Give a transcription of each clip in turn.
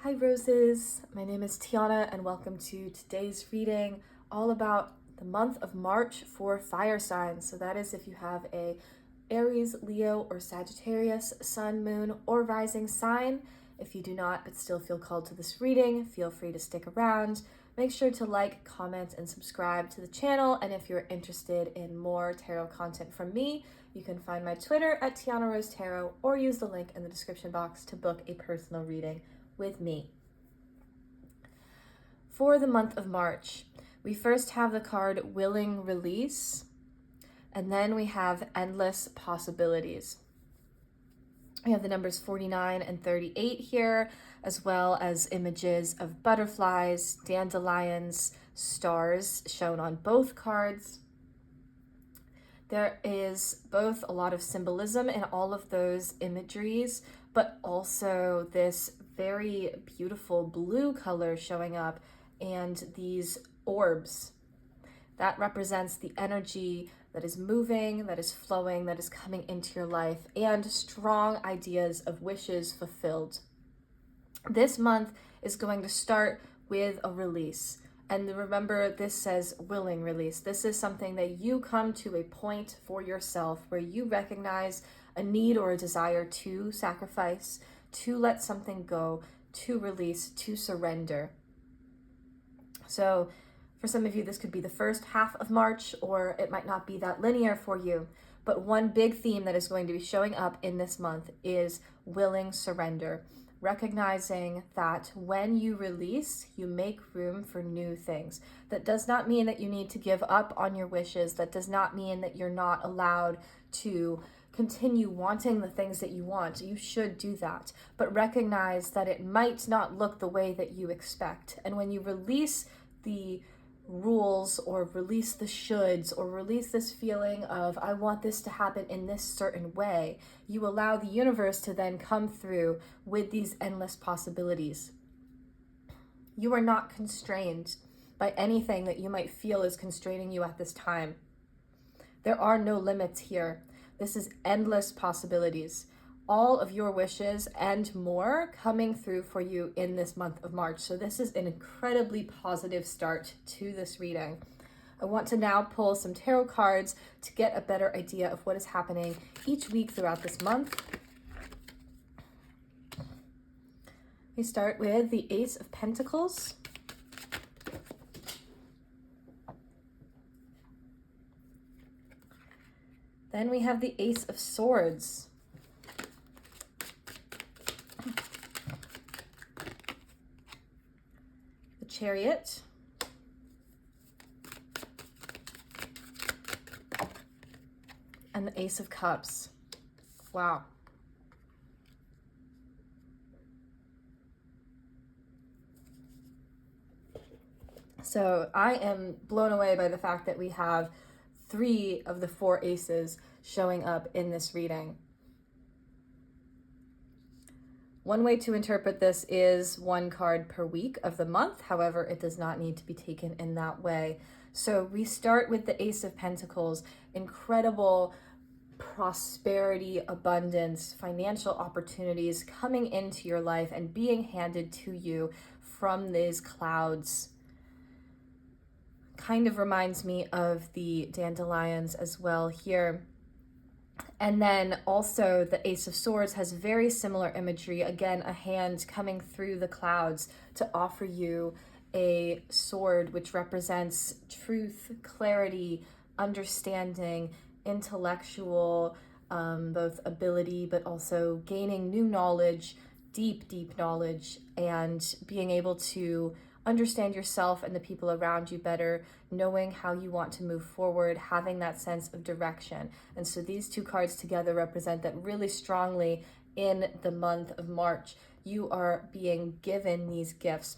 Hi roses, my name is Tianna and welcome to today's reading all about the month of March for fire signs. So that is if you have a Aries, Leo, or Sagittarius sun, moon, or rising sign. If you do not but still feel called to this reading, feel free to stick around. Make sure to like, comment, and subscribe to the channel. And if you're interested in more tarot content from me, you can find my Twitter at Tianna Rose Tarot or use the link in the description box to book a personal reading with me. For the month of March, we first have the card Willing Release, and then we have Endless Possibilities. We have the numbers 49 and 38 here, as well as images of butterflies, dandelions, stars shown on both cards. There is both a lot of symbolism in all of those imageries, but also this very beautiful blue color showing up and these orbs. That represents the energy that is moving, that is flowing, that is coming into your life, and strong ideas of wishes fulfilled. This month is going to start with a release. And remember, this says willing release. This is something that you come to a point for yourself where you recognize a need or a desire to sacrifice, to let something go, to release, to surrender. So for some of you, this could be the first half of March, or it might not be that linear for you. But one big theme that is going to be showing up in this month is willing surrender. Recognizing that when you release, you make room for new things. That does not mean that you need to give up on your wishes. That does not mean that you're not allowed to continue wanting the things that you want. You should do that. But recognize that it might not look the way that you expect. And when you release the rules or release the shoulds or release this feeling of I want this to happen in this certain way, you allow the universe to then come through with these endless possibilities. You are not constrained by anything that you might feel is constraining you at this time. There are no limits here. This is endless possibilities. All of your wishes and more coming through for you in this month of March. So this is an incredibly positive start to this reading. I want to now pull some tarot cards to get a better idea of what is happening each week throughout this month. We start with the Ace of Pentacles. Then we have the Ace of Swords. Chariot, and the Ace of Cups. Wow. So I am blown away by the fact that we have 3 of the 4 aces showing up in this reading. One way to interpret this is 1 card per week of the month. However, it does not need to be taken in that way. So we start with the Ace of Pentacles, incredible prosperity, abundance, financial opportunities coming into your life and being handed to you from these clouds. Kind of reminds me of the dandelions as well here. And then also the Ace of Swords has very similar imagery. Again, a hand coming through the clouds to offer you a sword, which represents truth, clarity, understanding, intellectual, both ability, but also gaining new knowledge, deep knowledge, and being able to understand yourself and the people around you better, knowing how you want to move forward, having that sense of direction. And so these 2 cards together represent that really strongly in the month of March. You are being given these gifts.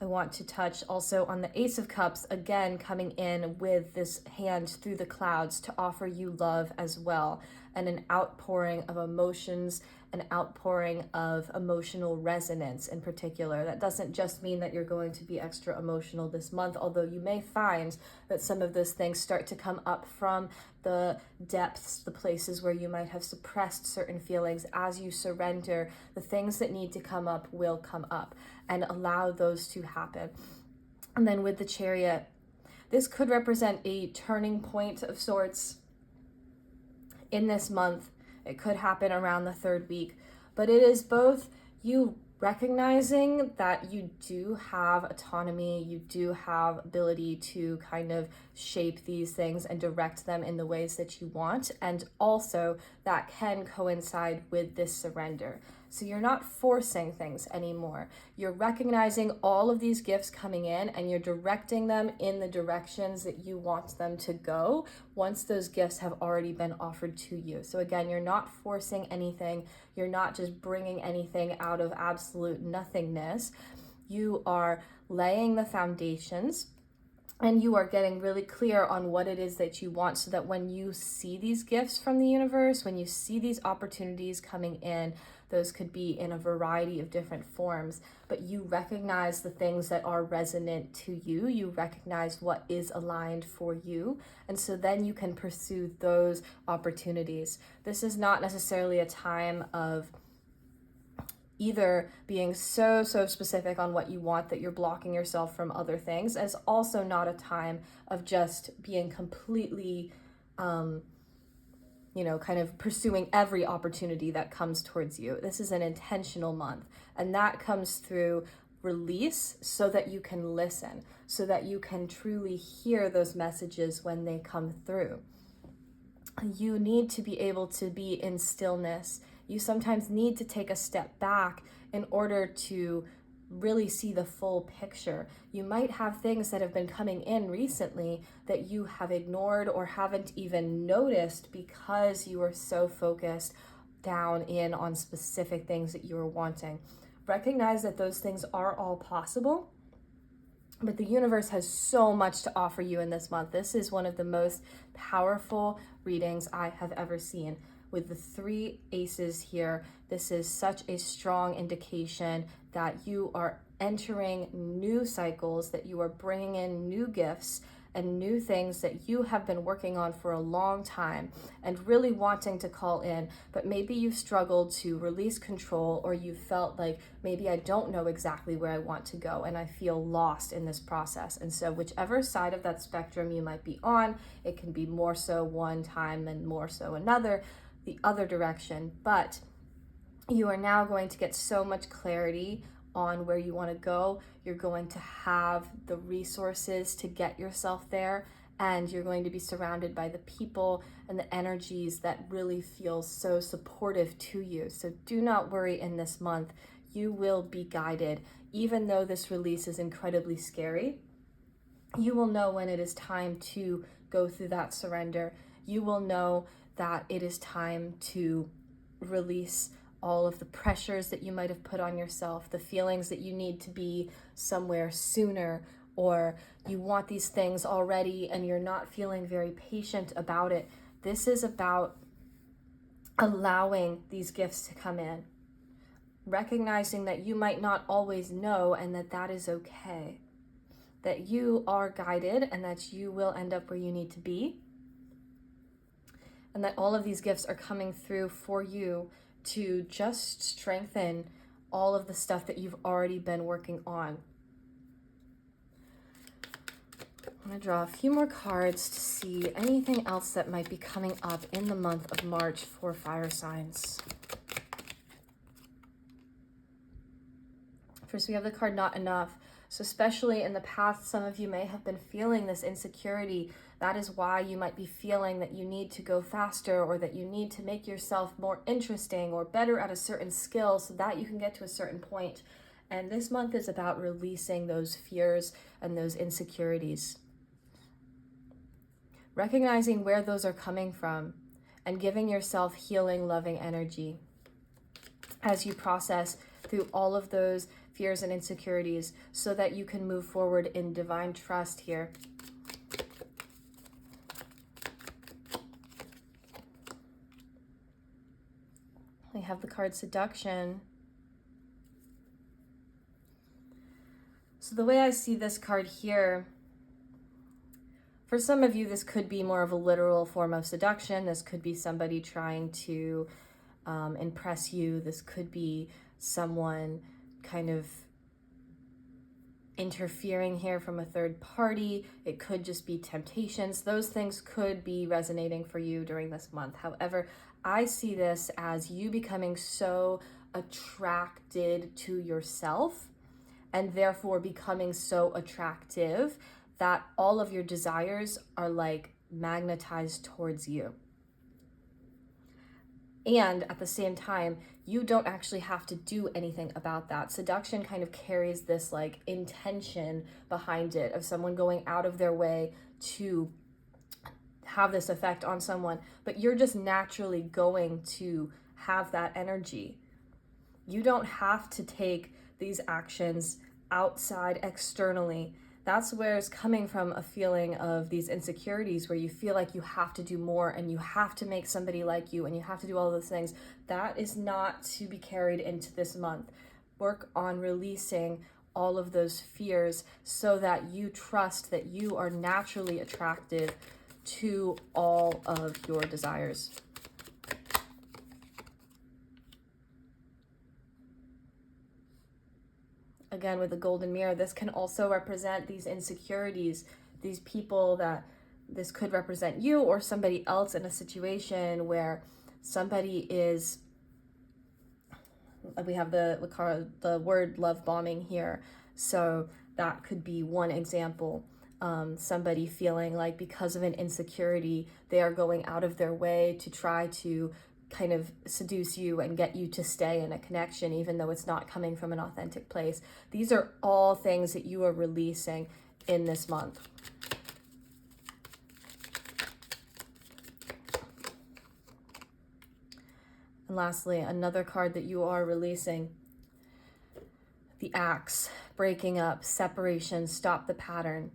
I want to touch also on the Ace of Cups, again coming in with this hand through the clouds to offer you love as well, and an outpouring of emotions an outpouring of emotional resonance in particular. That doesn't just mean that you're going to be extra emotional this month, although you may find that some of those things start to come up from the depths, the places where you might have suppressed certain feelings. As you surrender, the things that need to come up will come up, and allow those to happen. And then with the Chariot, this could represent a turning point of sorts in this month. It could happen around the 3rd week, but it is both you recognizing that you do have autonomy, you do have ability to kind of shape these things and direct them in the ways that you want, and also that can coincide with this surrender. So you're not forcing things anymore. You're recognizing all of these gifts coming in, and you're directing them in the directions that you want them to go once those gifts have already been offered to you. So again, you're not forcing anything. You're not just bringing anything out of absolute nothingness. You are laying the foundations, and you are getting really clear on what it is that you want, so that when you see these gifts from the universe, when you see these opportunities coming in, those could be in a variety of different forms, but you recognize the things that are resonant to you. You recognize what is aligned for you. And so then you can pursue those opportunities. This is not necessarily a time of either being so specific on what you want that you're blocking yourself from other things, as also not a time of just being completely kind of pursuing every opportunity that comes towards you. This is an intentional month, and that comes through release, so that you can listen, so that you can truly hear those messages when they come through. You need to be able to be in stillness. You sometimes need to take a step back in order to really see the full picture. You might have things that have been coming in recently that you have ignored or haven't even noticed because you are so focused down in on specific things that you are wanting. Recognize that those things are all possible, but the universe has so much to offer you in this month. This is one of the most powerful readings I have ever seen. With the 3 aces here, this is such a strong indication that you are entering new cycles, that you are bringing in new gifts and new things that you have been working on for a long time and really wanting to call in, but maybe you've struggled to release control, or you felt like, maybe I don't know exactly where I want to go and I feel lost in this process. And so whichever side of that spectrum you might be on, it can be more so one time and more so another, the other direction, but you are now going to get so much clarity on where you want to go. You're going to have the resources to get yourself there, and you're going to be surrounded by the people and the energies that really feel so supportive to you. So do not worry in this month. You will be guided. Even though this release is incredibly scary, you will know when it is time to go through that surrender. You will know that it is time to release all of the pressures that you might have put on yourself, the feelings that you need to be somewhere sooner, or you want these things already and you're not feeling very patient about it. This is about allowing these gifts to come in, recognizing that you might not always know, and that that is okay, that you are guided and that you will end up where you need to be, and that all of these gifts are coming through for you to just strengthen all of the stuff that you've already been working on. I'm going to draw a few more cards to see anything else that might be coming up in the month of March for fire signs. First, we have the card Not Enough. So especially in the past, some of you may have been feeling this insecurity. That is why you might be feeling that you need to go faster, or that you need to make yourself more interesting or better at a certain skill so that you can get to a certain point. And this month is about releasing those fears and those insecurities. Recognizing where those are coming from and giving yourself healing, loving energy as you process through all of those fears and insecurities, so that you can move forward in divine trust here. We have the card Seduction. So the way I see this card here, for some of you, this could be more of a literal form of seduction. This could be somebody trying to impress you. This could be someone kind of interfering here from a third party. It could just be temptations. Those things could be resonating for you during this month. However, I see this as you becoming so attracted to yourself and therefore becoming so attractive that all of your desires are like magnetized towards you. And at the same time, you don't actually have to do anything about that. Seduction kind of carries this like intention behind it of someone going out of their way to have this effect on someone, but you're just naturally going to have that energy. You don't have to take these actions outside externally. That's where it's coming from, a feeling of these insecurities where you feel like you have to do more and you have to make somebody like you and you have to do all those things. That is not to be carried into this month. Work on releasing all of those fears so that you trust that you are naturally attracted to all of your desires. Again, with the golden mirror, this can also represent these insecurities, these people that this could represent you or somebody else in a situation where somebody is, we have the word love bombing here. So that could be one example. Somebody feeling like because of an insecurity, they are going out of their way to try to kind of seduce you and get you to stay in a connection, even though it's not coming from an authentic place. These are all things that you are releasing in this month. And lastly, another card that you are releasing, the Axe, breaking up, separation, stop the pattern.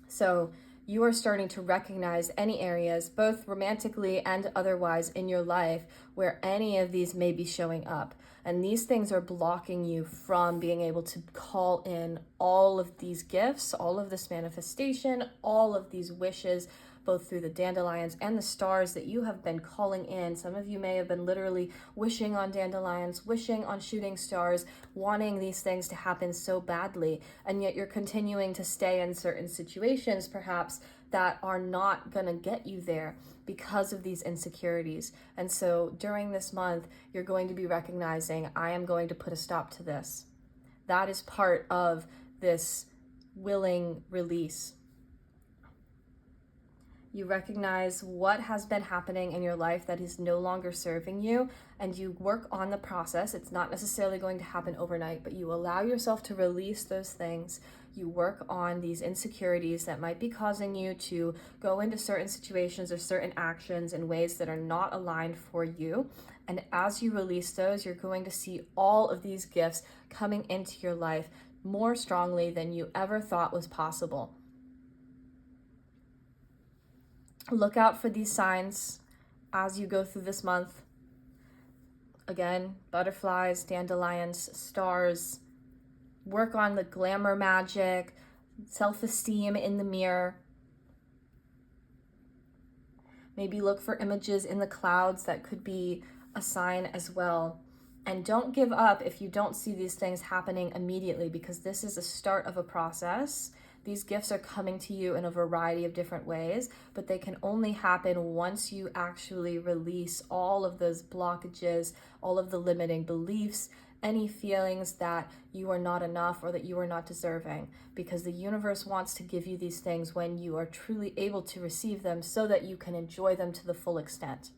So you are starting to recognize any areas, both romantically and otherwise in your life, where any of these may be showing up. And these things are blocking you from being able to call in all of these gifts, all of this manifestation, all of these wishes, both through the dandelions and the stars that you have been calling in. Some of you may have been literally wishing on dandelions, wishing on shooting stars, wanting these things to happen so badly, and yet you're continuing to stay in certain situations perhaps that are not gonna get you there because of these insecurities. And so during this month, you're going to be recognizing, I am going to put a stop to this. That is part of this willing release. You recognize what has been happening in your life that is no longer serving you, and you work on the process. It's not necessarily going to happen overnight, but you allow yourself to release those things. You work on these insecurities that might be causing you to go into certain situations or certain actions in ways that are not aligned for you. And as you release those, you're going to see all of these gifts coming into your life more strongly than you ever thought was possible. Look out for these signs as you go through this month. Again, butterflies, dandelions, stars. Work on the glamour magic, self-esteem in the mirror. Maybe look for images in the clouds that could be a sign as well. And don't give up if you don't see these things happening immediately, because this is a start of a process. These gifts are coming to you in a variety of different ways, but they can only happen once you actually release all of those blockages, all of the limiting beliefs, any feelings that you are not enough or that you are not deserving, because the universe wants to give you these things when you are truly able to receive them so that you can enjoy them to the full extent.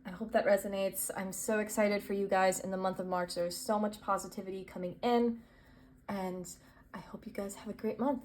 I hope that resonates. I'm so excited for you guys in the month of March. There's so much positivity coming in, and I hope you guys have a great month.